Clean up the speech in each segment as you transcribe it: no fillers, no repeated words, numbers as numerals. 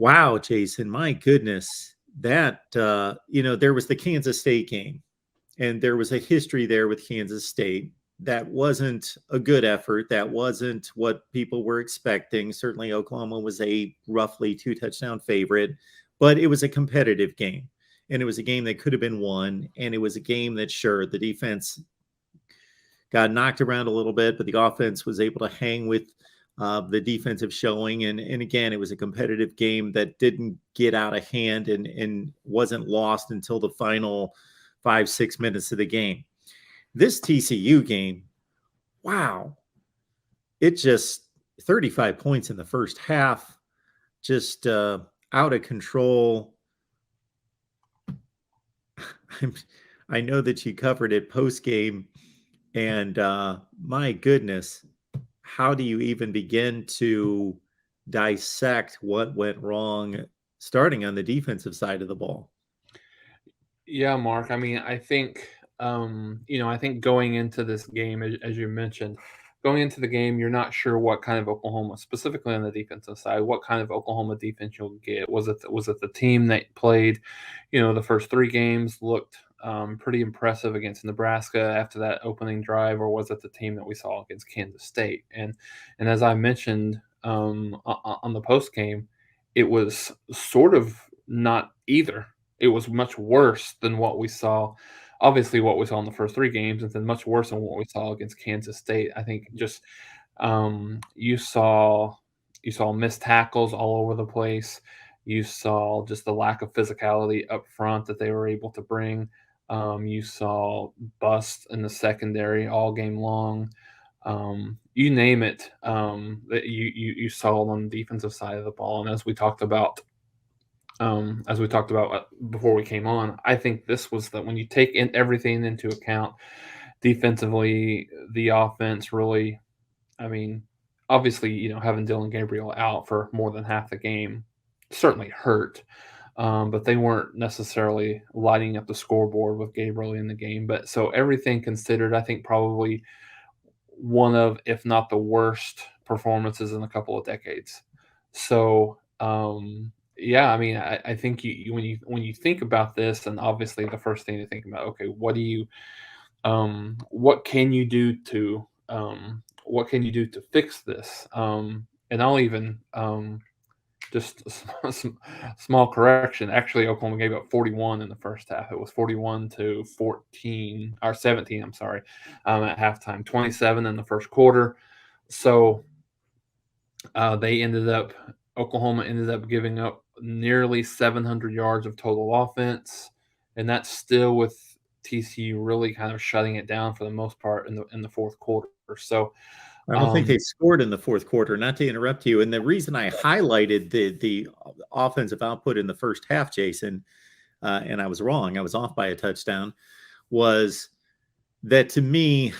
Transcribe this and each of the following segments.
Wow, Jason, my goodness. There was the Kansas State game, and there was a history there with Kansas State. That wasn't a good effort. That wasn't what people were expecting. Certainly, Oklahoma was a roughly 2 touchdown favorite, but it was a competitive game. And it was a game that could have been won. And it was a game that, sure, the defense got knocked around a little bit, but the offense was able to hang with the defensive showing. And again, it was a competitive game that didn't get out of hand and wasn't lost until the final 5-6 minutes of the game. This TCU game, wow, it just 35 points in the first half, just out of control. I know that you covered it post game, and my goodness, how do you even begin to dissect what went wrong starting on the defensive side of the ball? Yeah, Mark. I mean, I think I think going into this game, as you mentioned, going into the game, you're not sure what kind of Oklahoma, specifically on the defensive side, what kind of Oklahoma defense you'll get. Was it the team that played, the first three games looked pretty impressive against Nebraska after that opening drive, or was it the team that we saw against Kansas State? And as I mentioned on the post game, it was sort of not either. It was much worse than what we saw. Obviously, what we saw in the first three games, and then much worse than what we saw against Kansas State. I think just you saw missed tackles all over the place. You saw just the lack of physicality up front that they were able to bring. You saw busts in the secondary all game long. You name it. That you saw on the defensive side of the ball, and as we talked about before we came on, I think this was that when you take everything into account, defensively, the offense really, I mean, obviously, having Dylan Gabriel out for more than half the game certainly hurt, but they weren't necessarily lighting up the scoreboard with Gabriel in the game. But so everything considered, I think probably one of, if not the worst performances in a couple of decades. So, yeah, I mean, I think when you think about this, and obviously the first thing to think about, okay, what can you do to fix this? And I'll even just a small correction. Actually, Oklahoma gave up 41 in the first half. It was 41-14 or 17. I'm sorry, at halftime. 27 in the first quarter. So Oklahoma ended up giving up nearly 700 yards of total offense, and that's still with TCU really kind of shutting it down for the most part in the fourth quarter. So, I don't think they scored in the fourth quarter, not to interrupt you. And the reason I highlighted the offensive output in the first half, Jason, and I was wrong, I was off by a touchdown, was that to me,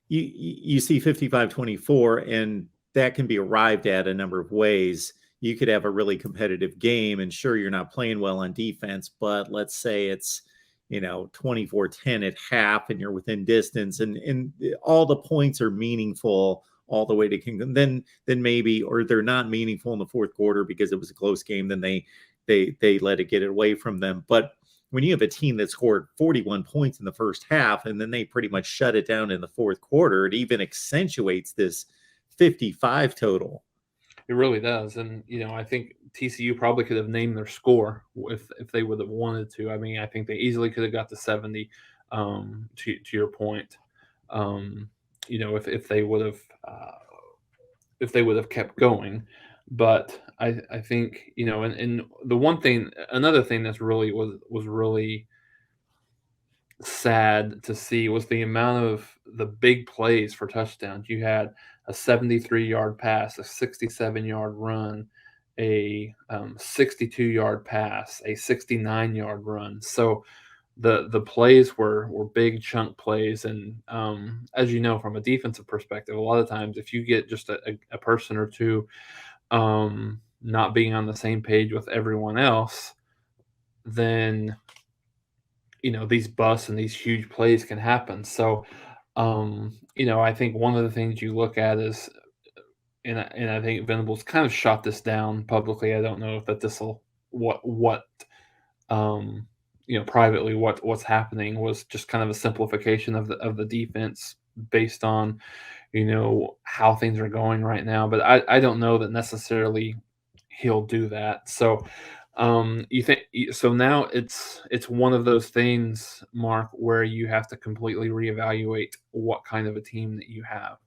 you see 55-24, and that can be arrived at a number of ways. You could have a really competitive game, and sure, you're not playing well on defense, but let's say it's 24-10 at half, and you're within distance, and all the points are meaningful all the way to Kingdom. Then maybe, or they're not meaningful in the fourth quarter because it was a close game. Then they let it get it away from them. But when you have a team that scored 41 points in the first half, and then they pretty much shut it down in the fourth quarter, it even accentuates this 55 total. It really does, and I think TCU probably could have named their score if they would have wanted to. I mean, I think they easily could have got to 70. To your point, if they would have kept going, but I think and another thing that's really was really sad to see was the amount of the big plays for touchdowns. You had a 73-yard pass, a 67-yard run, a 62-yard pass, a 69-yard run. So the plays were big chunk plays, and as you know from a defensive perspective, a lot of times if you get just a person or two not being on the same page with everyone else, then these busts and these huge plays can happen. So I think one of the things you look at is and I think Venables kind of shot this down publicly. I don't know if that this will what privately what's happening was just kind of a simplification of the defense based on how things are going right now. But I don't know that necessarily he'll do that. So you think so now it's one of those things, Mark, where you have to completely reevaluate what kind of a team that you have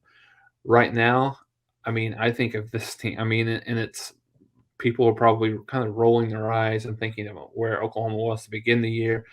right now. I mean, I think of this team. I mean, and it's people are probably kind of rolling their eyes and thinking about where Oklahoma was to begin the year.